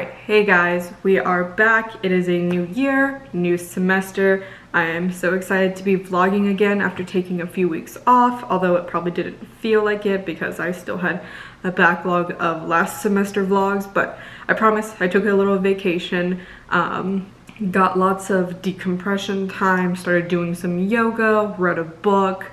Alright, hey guys, we are back. It is a new year, new semester. I am so excited to be vlogging again after taking a few weeks off, although it probably didn't feel like it because I still had a backlog of last semester vlogs, but I promise I took a little vacation, got lots of decompression time, started doing some yoga, wrote a book,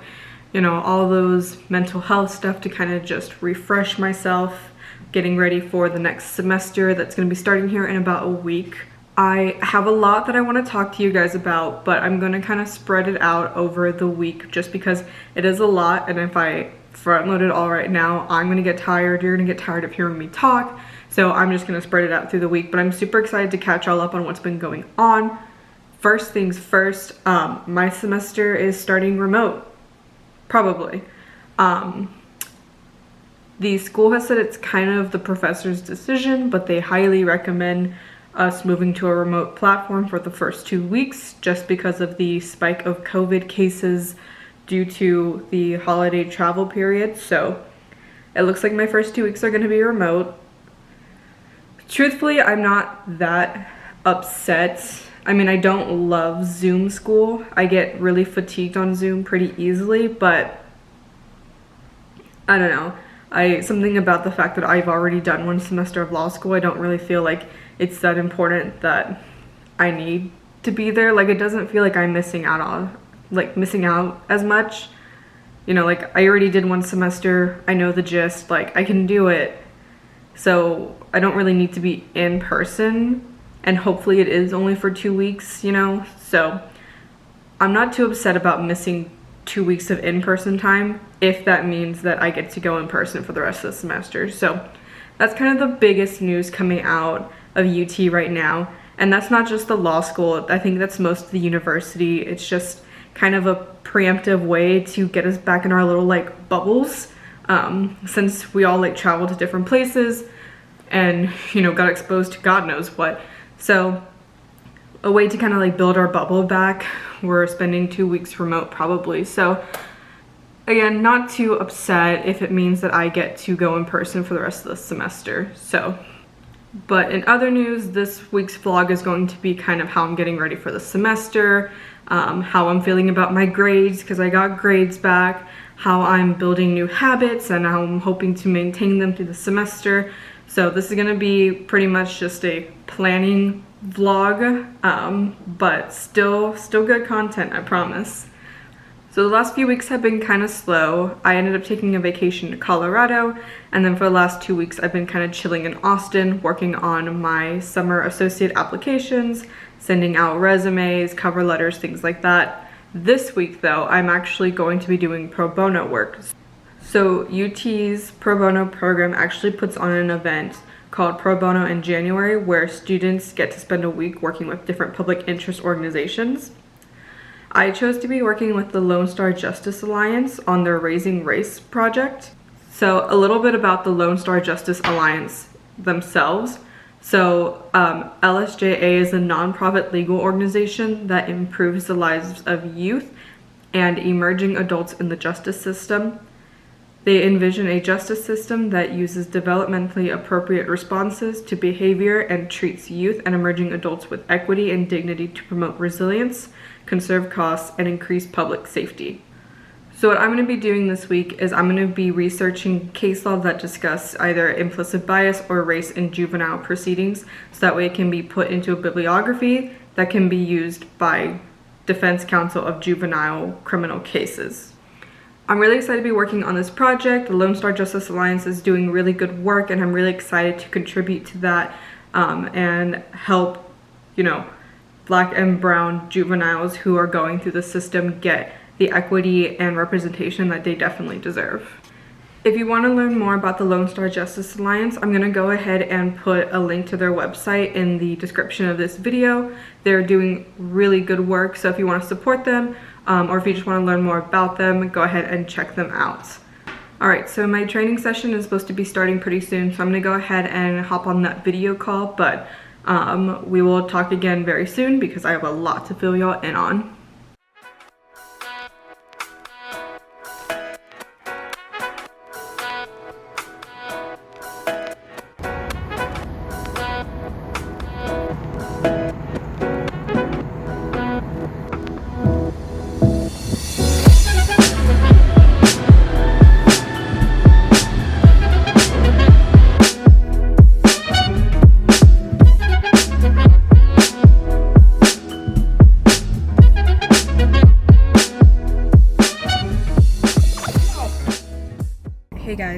you know, all those mental health stuff to kind of just refresh myself, getting ready for the next semester that's going to be starting here in about a week. I have a lot that I want to talk to you guys about, but I'm going to kind of spread it out over the week just because it is a lot, and if I front load it all right now, I'm going to get tired, you're going to get tired of hearing me talk, so I'm just going to spread it out through the week, but I'm super excited to catch all up on what's been going on. First things first, my semester is starting remote, probably. The school has said it's kind of the professor's decision, but they highly recommend us moving to a remote platform for the first 2 weeks just because of the spike of COVID cases due to the holiday travel period. So it looks like my first 2 weeks are going to be remote. Truthfully, I'm not that upset. I mean, I don't love Zoom school. I get really fatigued on Zoom pretty easily, but I don't know. Something about the fact that I've already done 1 semester of law school, I don't really feel like it's that important that I need to be there. Like, it doesn't feel like I'm missing out as much. You know, like, I already did 1 semester, I know the gist, like, I can do it. So I don't really need to be in person, and hopefully it is only for 2 weeks, you know? So I'm not too upset about missing 2 weeks of in-person time if that means that I get to go in person for the rest of the semester. So that's kind of the biggest news coming out of UT right now. And that's not just the law school, I think that's most of the university. It's just kind of a preemptive way to get us back in our little like bubbles, since we all like traveled to different places and, you know, got exposed to God knows what. So a way to kind of like build our bubble back. We're spending 2 weeks remote probably. So again, not too upset if it means that I get to go in person for the rest of the semester. So, but in other news, this week's vlog is going to be kind of how I'm getting ready for the semester, how I'm feeling about my grades because I got grades back, how I'm building new habits and how I'm hoping to maintain them through the semester. So this is going to be pretty much just a planning vlog, but still good content, I promise. So the last few weeks have been kind of slow. I ended up taking a vacation to Colorado, and then for the last 2 weeks I've been kind of chilling in Austin, working on my summer associate applications, sending out resumes, cover letters, things like that. This week though, I'm actually going to be doing pro bono work. So UT's pro bono program actually puts on an event called Pro Bono in January where students get to spend a week working with different public interest organizations. I chose to be working with the Lone Star Justice Alliance on their Raising Race project. So a little bit about the Lone Star Justice Alliance themselves. So LSJA is a nonprofit legal organization that improves the lives of youth and emerging adults in the justice system. They envision a justice system that uses developmentally appropriate responses to behavior and treats youth and emerging adults with equity and dignity to promote resilience, conserve costs, and increase public safety. So what I'm going to be doing this week is I'm going to be researching case law that discuss either implicit bias or race in juvenile proceedings, so that way it can be put into a bibliography that can be used by defense counsel of juvenile criminal cases. I'm really excited to be working on this project. The Lone Star Justice Alliance is doing really good work, and I'm really excited to contribute to that and help, you know, Black and brown juveniles who are going through the system get the equity and representation that they definitely deserve. If you want to learn more about the Lone Star Justice Alliance, I'm going to go ahead and put a link to their website in the description of this video. They're doing really good work, so if you want to support them, or if you just want to learn more about them, go ahead and check them out. Alright, so my training session is supposed to be starting pretty soon, so I'm going to go ahead and hop on that video call, but we will talk again very soon because I have a lot to fill y'all in on.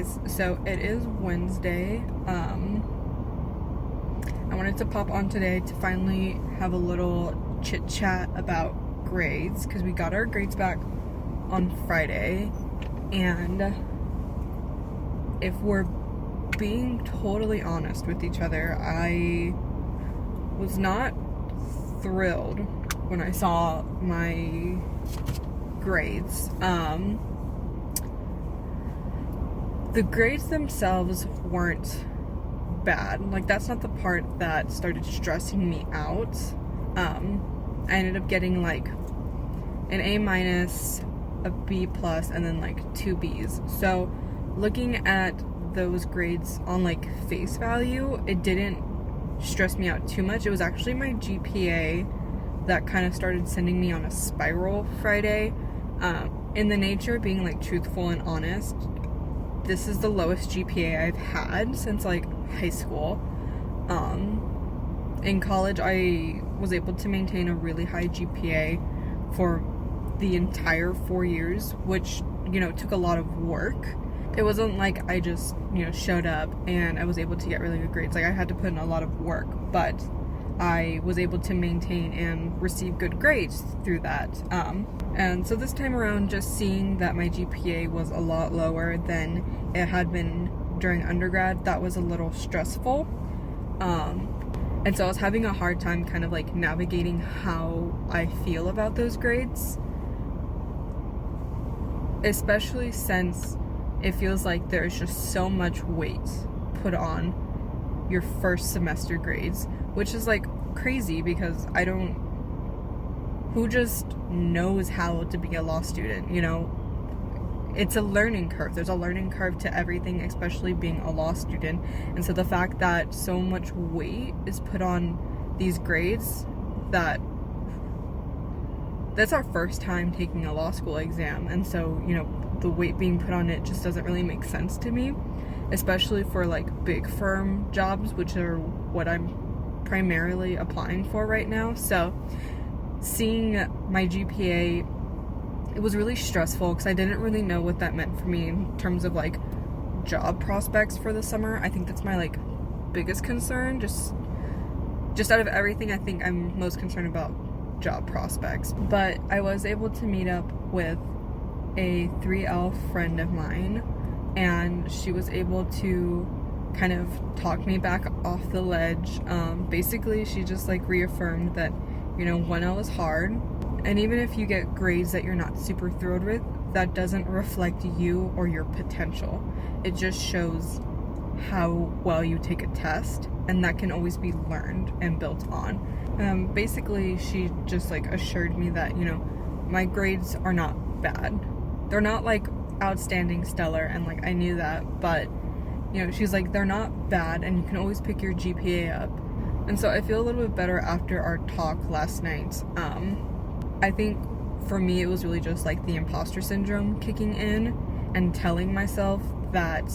guys, so it is Wednesday. I wanted to pop on today to finally have a little chit chat about grades, because we got our grades back on Friday, and if we're being totally honest with each other, I was not thrilled when I saw my grades. The grades themselves weren't bad. Like, that's not the part that started stressing me out. I ended up getting like an A-, a B+, and then like 2 B's. So looking at those grades on like face value, it didn't stress me out too much. It was actually my GPA that kind of started sending me on a spiral Friday. In the nature of being like truthful and honest, this is the lowest GPA I've had since like high school. In college, I was able to maintain a really high GPA for the entire 4 years, which, you know, took a lot of work. It wasn't like I just, you know, showed up and I was able to get really good grades. Like, I had to put in a lot of work, but I was able to maintain and receive good grades through that. And so this time around, just seeing that my GPA was a lot lower than it had been during undergrad, that was a little stressful. And so I was having a hard time kind of like navigating how I feel about those grades, especially since it feels like there's just so much weight put on your first semester grades, which is like crazy because who just knows how to be a law student, you know? It's a learning curve. There's a learning curve to everything, especially being a law student. And so the fact that so much weight is put on these grades, that's our first time taking a law school exam. And so, you know, the weight being put on it just doesn't really make sense to me, especially for like big firm jobs, which are what I'm primarily applying for right now. So seeing my GPA, it was really stressful because I didn't really know what that meant for me in terms of like job prospects for the summer. I think that's my like biggest concern. Just out of everything, I think I'm most concerned about job prospects. But I was able to meet up with a 3L friend of mine, and she was able to kind of talk me back off the ledge. Basically, she just like reaffirmed that, you know, 1L is hard, and even if you get grades that you're not super thrilled with, that doesn't reflect you or your potential. It just shows how well you take a test, and that can always be learned and built on. Basically, she just like assured me that, you know, my grades are not bad. They're not like outstanding, stellar, and like I knew that, but, you know, she's like, they're not bad and you can always pick your GPA up. And so I feel a little bit better after our talk last night. I think for me it was really just like the imposter syndrome kicking in and telling myself that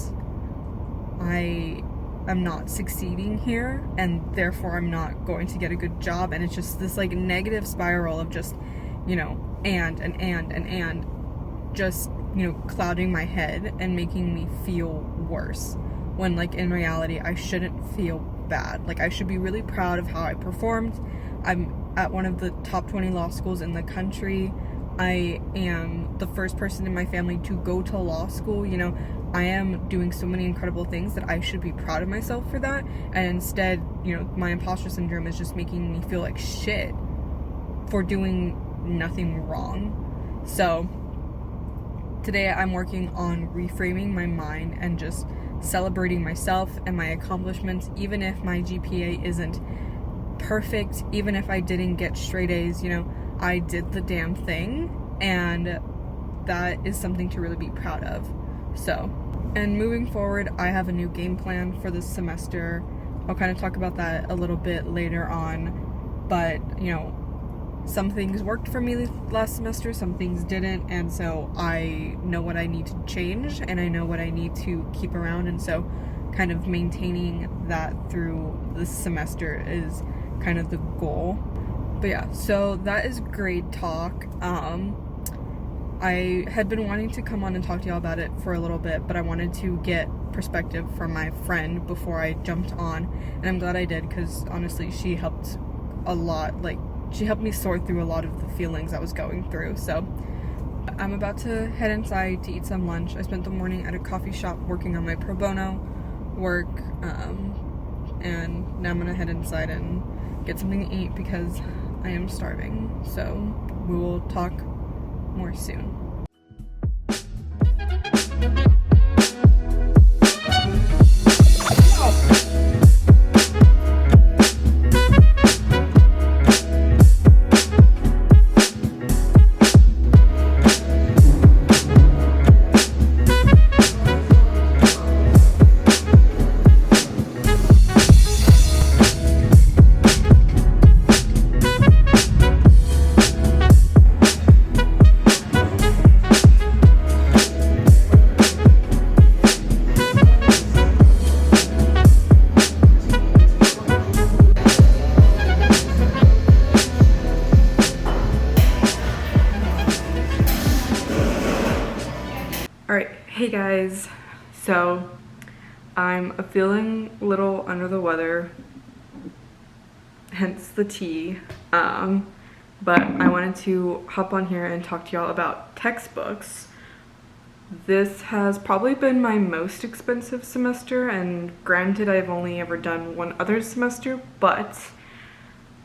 I am not succeeding here and therefore I'm not going to get a good job. And it's just this like negative spiral of just, you know, and just, you know, clouding my head and making me feel worse, when like in reality I shouldn't feel bad. Like, I should be really proud of how I performed. I'm at one of the top 20 law schools in the country. I am the first person in my family to go to law school. You know, I am doing so many incredible things that I should be proud of myself for that. And instead, you know, my imposter syndrome is just making me feel like shit for doing nothing wrong. So today I'm working on reframing my mind and just celebrating myself and my accomplishments, even if my GPA isn't perfect, even if I didn't get straight A's. You know, I did the damn thing, and that is something to really be proud of. So, and moving forward, I have a new game plan for this semester. I'll kind of talk about that a little bit later on, but, you know, some things worked for me last semester, some things didn't, and so I know what I need to change and I know what I need to keep around, and so kind of maintaining that through this semester is kind of the goal. But yeah, so that is grade talk. I had been wanting to come on and talk to y'all about it for a little bit, but I wanted to get perspective from my friend before I jumped on, and I'm glad I did, because honestly she helped a lot. Like, she helped me sort through a lot of the feelings I was going through. So I'm about to head inside to eat some lunch. I spent the morning at a coffee shop working on my pro bono work, and now I'm gonna head inside and get something to eat because I am starving. So we will talk more soon. Alright, hey guys, so I'm feeling a little under the weather, hence the tea, but I wanted to hop on here and talk to y'all about textbooks. This has probably been my most expensive semester, and granted I've only ever done one other semester, but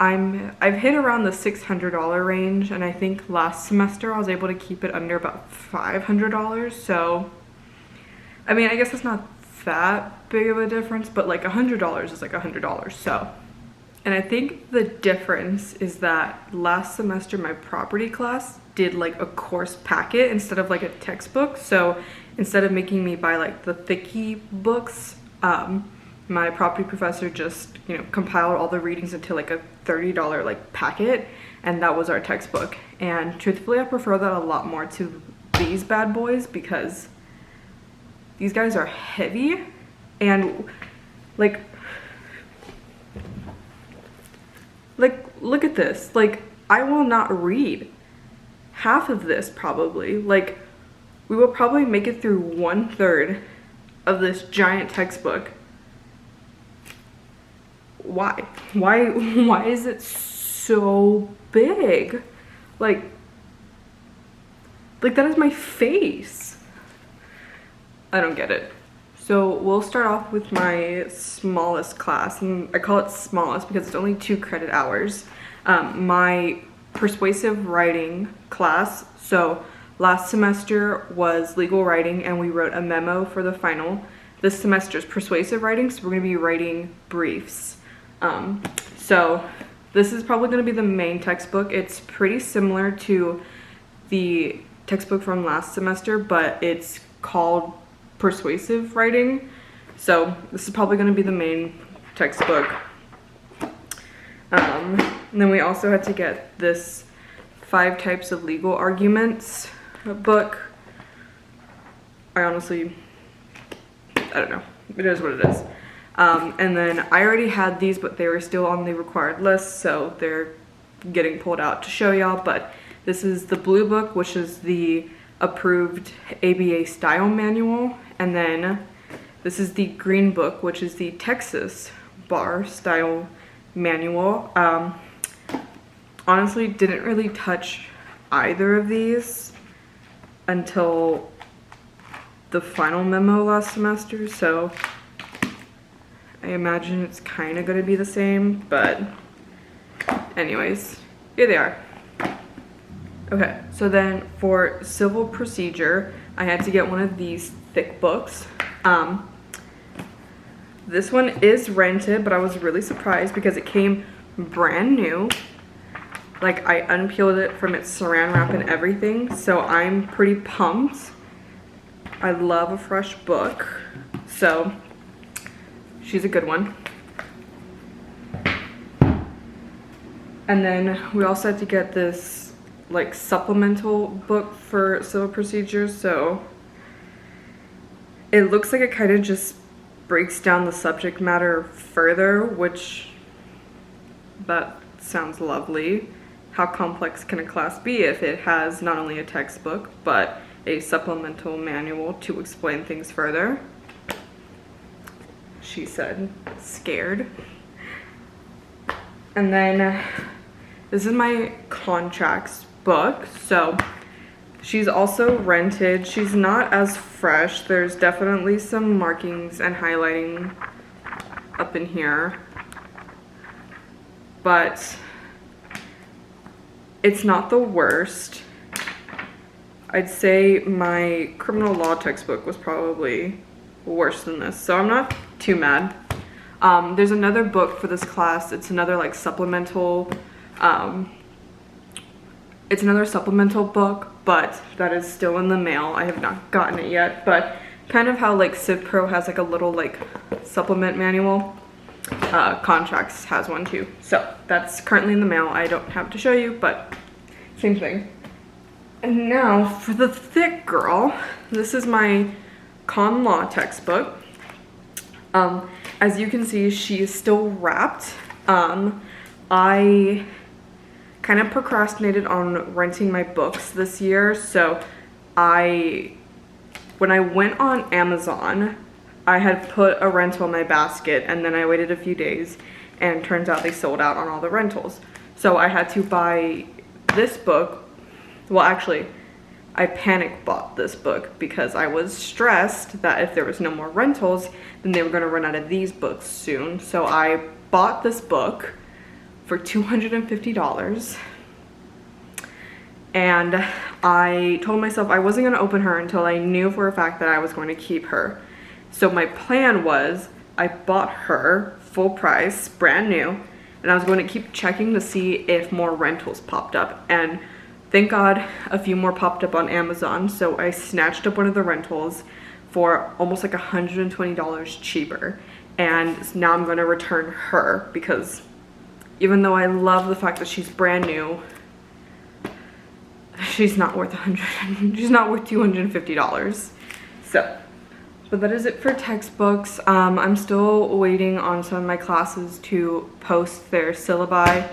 I've hit around the $600 range, and I think last semester I was able to keep it under about $500. So, I mean, I guess it's not that big of a difference, but like $100 is like $100. So, and I think the difference is that last semester my property class did like a course packet instead of like a textbook. So instead of making me buy like the thicky books, my property professor just, you know, compiled all the readings into like a $30 like packet, and that was our textbook. And truthfully, I prefer that a lot more to these bad boys because these guys are heavy, and like look at this. Like, I will not read half of this probably. Like, we will probably make it through 1/3 of this giant textbook. Why is it so big? Like that is my face. I don't get it. So we'll start off with my smallest class, and I call it smallest because it's only 2 credit hours. My persuasive writing class. So last semester was legal writing, and we wrote a memo for the final. This semester is persuasive writing, so we're gonna be writing briefs. So this is probably going to be the main textbook. It's pretty similar to the textbook from last semester, but it's called persuasive writing. So this is probably going to be the main textbook. And then we also had to get this 5 types of legal arguments book. I honestly, I don't know. It is what it is. And then I already had these, but they were still on the required list, so they're getting pulled out to show y'all. But this is the blue book, which is the approved ABA style manual, and then this is the green book, which is the Texas bar style manual. Honestly, didn't really touch either of these until the final memo last semester, so I imagine it's kind of going to be the same, but anyways, here they are. Okay, so then for civil procedure, I had to get one of these thick books. This one is rented, but I was really surprised because it came brand new. Like, I unpeeled it from its saran wrap and everything, so I'm pretty pumped. I love a fresh book, so she's a good one. And then we also had to get this like supplemental book for civil procedures, so it looks like it kind of just breaks down the subject matter further, which that sounds lovely. how complex can a class be if it has not only a textbook, but a supplemental manual to explain things further. She said, scared. And then this is my contracts book. So she's also rented. She's not as fresh. There's definitely some markings and highlighting up in here, but it's not the worst. I'd say my criminal law textbook was probably worse than this, so I'm not too mad. There's another book for this class. It's another like supplemental, it's another supplemental book, but that is still in the mail. I have not gotten it yet, but kind of how like Civ Pro has like a little like supplement manual, Contracts has one too. So that's currently in the mail. I don't have to show you, but same thing. And now for the thick girl, this is my con law textbook. As you can see, she is still wrapped. I kind of procrastinated on renting my books this year, so when I went on Amazon, I had put a rental in my basket, and then I waited a few days, and turns out they sold out on all the rentals. So I had to buy this book. Well, actually, I panic bought this book because I was stressed that if there was no more rentals, then they were going to run out of these books soon. So I bought this book for $250. And I told myself I wasn't going to open her until I knew for a fact that I was going to keep her. So my plan was I bought her full price, brand new, and I was going to keep checking to see if more rentals popped up. And thank God a few more popped up on Amazon. So I snatched up one of the rentals for almost like $120 cheaper. And now I'm going to return her because even though I love the fact that she's brand new, she's not worth she's not worth $250. So, but that is it for textbooks. I'm still waiting on some of my classes to post their syllabi.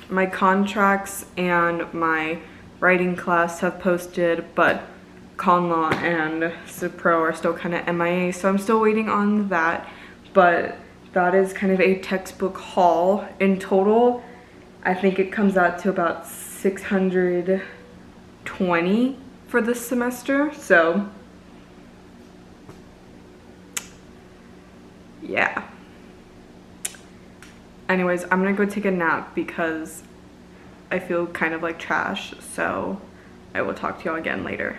My contracts and my writing class have posted, but con law and Civ Pro are still kind of MIA, so I'm still waiting on that. But that is kind of a textbook haul. In total, I think it comes out to about $620 for this semester. So yeah. Anyways, I'm gonna go take a nap because I feel kind of like trash, so I will talk to y'all again later.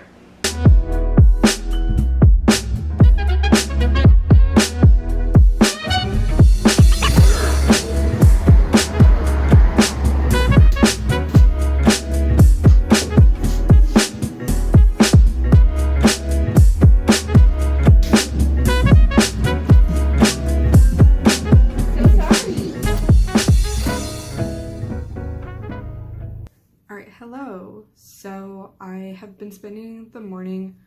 Hello. So I have been spending the morning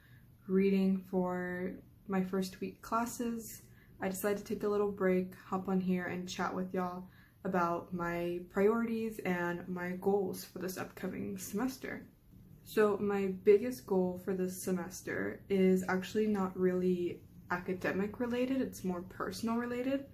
reading for my first week classes. I decided to take a little break, hop on here and chat with y'all about my priorities and my goals for this upcoming semester. So my biggest goal for this semester is actually not really academic related, it's more personal related.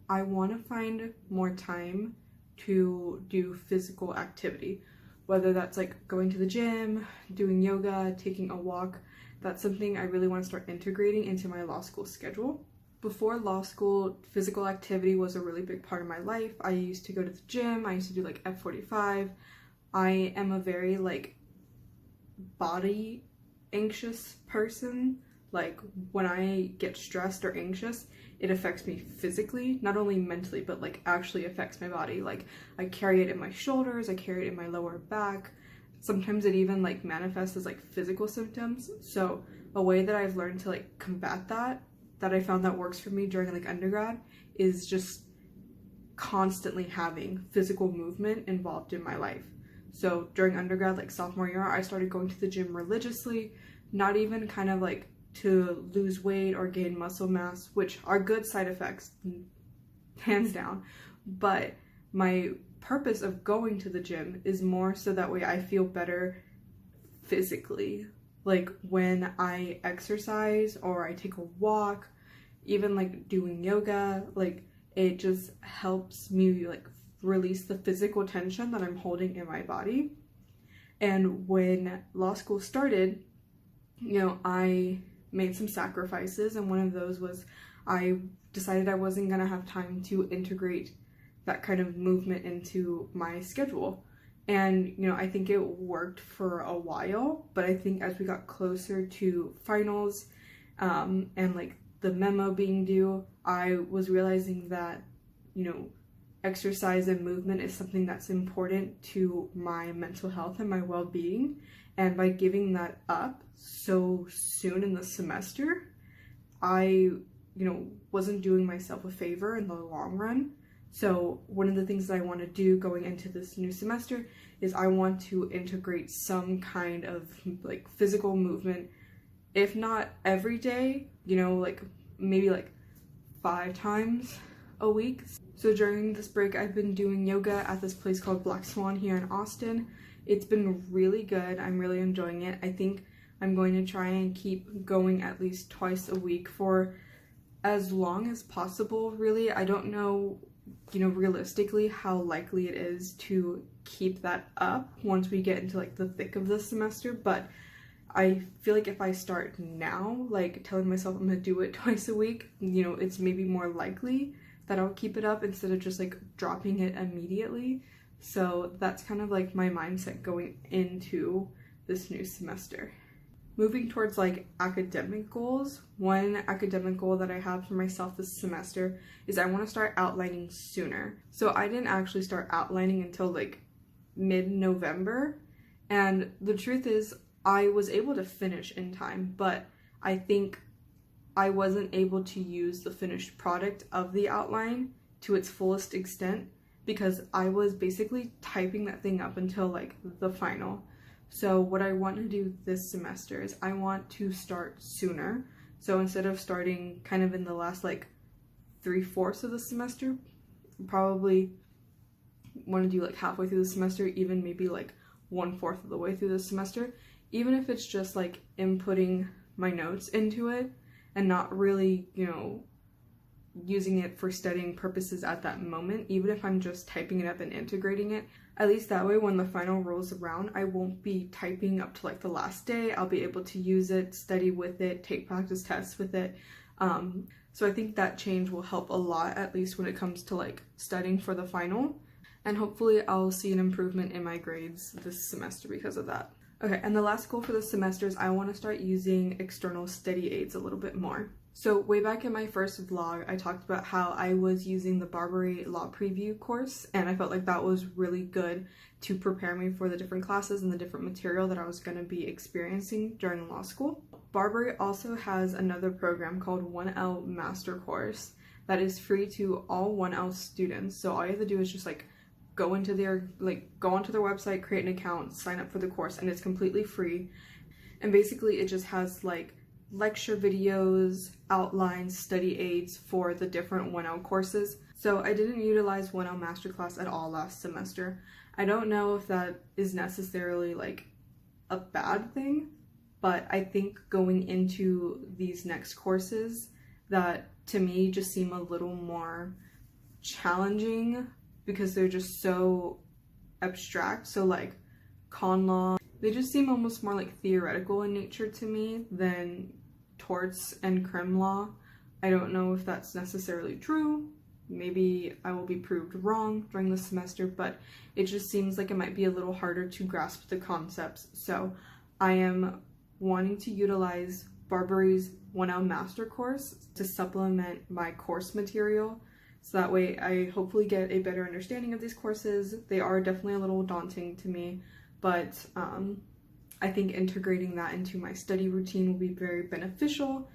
I want to find more time to do physical activity. Whether that's like going to the gym, doing yoga, taking a walk, that's something I really want to start integrating into my law school schedule. Before law school, physical activity was a really big part of my life. I used to go to the gym, I used to do like F45. I am a very like body anxious person. Like when I get stressed or anxious, it affects me physically, not only mentally, but like actually affects my body. Like I carry it in my shoulders, I carry it in my lower back. Sometimes it even like manifests as like physical symptoms. So a way that I've learned to like combat that I found that works for me during like undergrad is just constantly having physical movement involved in my life. So during undergrad, like sophomore year, I started going to the gym religiously, not even kind of like to lose weight or gain muscle mass, which are good side effects, hands down. But my purpose of going to the gym is more so that way I feel better physically. Like when I exercise or I take a walk, even like doing yoga, like it just helps me like release the physical tension that I'm holding in my body. And when law school started, I made some sacrifices, and one of those was I decided I wasn't gonna have time to integrate that kind of movement into my schedule. And, I think it worked for a while, but I think as we got closer to finals, and like the memo being due, I was realizing that, exercise and movement is something that's important to my mental health and my well-being. And by giving that up so soon in the semester, I, wasn't doing myself a favor in the long run. So one of the things that I want to do going into this new semester is I want to integrate some kind of like physical movement, if not every day, like maybe like 5 times a week. So during this break, I've been doing yoga at this place called Black Swan here in Austin. It's been really good. I'm really enjoying it. I think I'm going to try and keep going at least twice a week for as long as possible, really. I don't know, realistically how likely it is to keep that up once we get into like the thick of the semester, but I feel like if I start now, like telling myself I'm gonna do it twice a week, it's maybe more likely that I'll keep it up instead of just like dropping it immediately. So that's kind of like my mindset going into this new semester. Moving towards like academic goals, one academic goal that I have for myself this semester is I want to start outlining sooner. So I didn't actually start outlining until like mid-November, and the truth is I was able to finish in time, but I think I wasn't able to use the finished product of the outline to its fullest extent because I was basically typing that thing up until like the final. So what I want to do this semester is I want to start sooner. So instead of starting kind of in the last like 3/4 of the semester, probably want to do like halfway through the semester, even maybe like 1/4 of the way through the semester, even if it's just like inputting my notes into it and not really, using it for studying purposes at that moment, even if I'm just typing it up and integrating it. At least that way when the final rolls around, I won't be typing up to like the last day. I'll be able to use it, study with it, take practice tests with it. So I think that change will help a lot, at least when it comes to like studying for the final. And hopefully I'll see an improvement in my grades this semester because of that. Okay, and the last goal for the semester is I want to start using external study aids a little bit more. So way back in my first vlog, I talked about how I was using the BARBRI Law Preview course, and I felt like that was really good to prepare me for the different classes and the different material that I was going to be experiencing during law school. BARBRI also has another program called 1L Master Course that is free to all 1L students. So all you have to do is just like go onto their website, create an account, sign up for the course, and it's completely free. And basically it just has like lecture videos, outlines, study aids for the different 1L courses. So I didn't utilize 1L Masterclass at all last semester. I don't know if that is necessarily like a bad thing, but I think going into these next courses that to me just seem a little more challenging because they're just so abstract. So like con law, they just seem almost more like theoretical in nature to me than torts and crim law. I don't know if that's necessarily true. Maybe I will be proved wrong during the semester, but it just seems like it might be a little harder to grasp the concepts. So I am wanting to utilize BARBRI's 1L Master course to supplement my course material. So that way I hopefully get a better understanding of these courses. They are definitely a little daunting to me, but I think integrating that into my study routine will be very beneficial.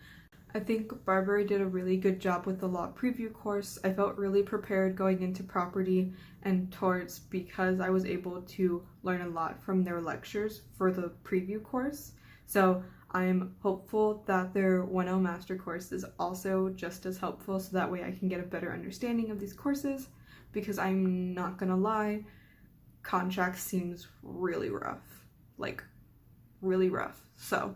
I think BARBRI did a really good job with the law preview course. I felt really prepared going into property and torts because I was able to learn a lot from their lectures for the preview course. So I am hopeful that their 1L Master course is also just as helpful, so that way I can get a better understanding of these courses. because I'm not gonna lie, contract seems really rough, like really rough. So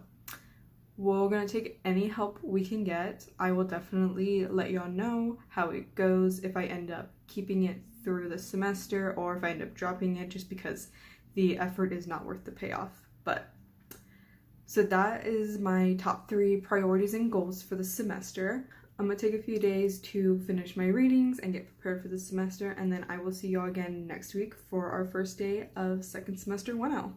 we're gonna take any help we can get. I will definitely let y'all know how it goes, if I end up keeping it through the semester or if I end up dropping it, just because the effort is not worth the payoff. But so that is my top 3 priorities and goals for the semester. I'm gonna take a few days to finish my readings and get prepared for the semester, and then I will see y'all again next week for our first day of second semester 1L.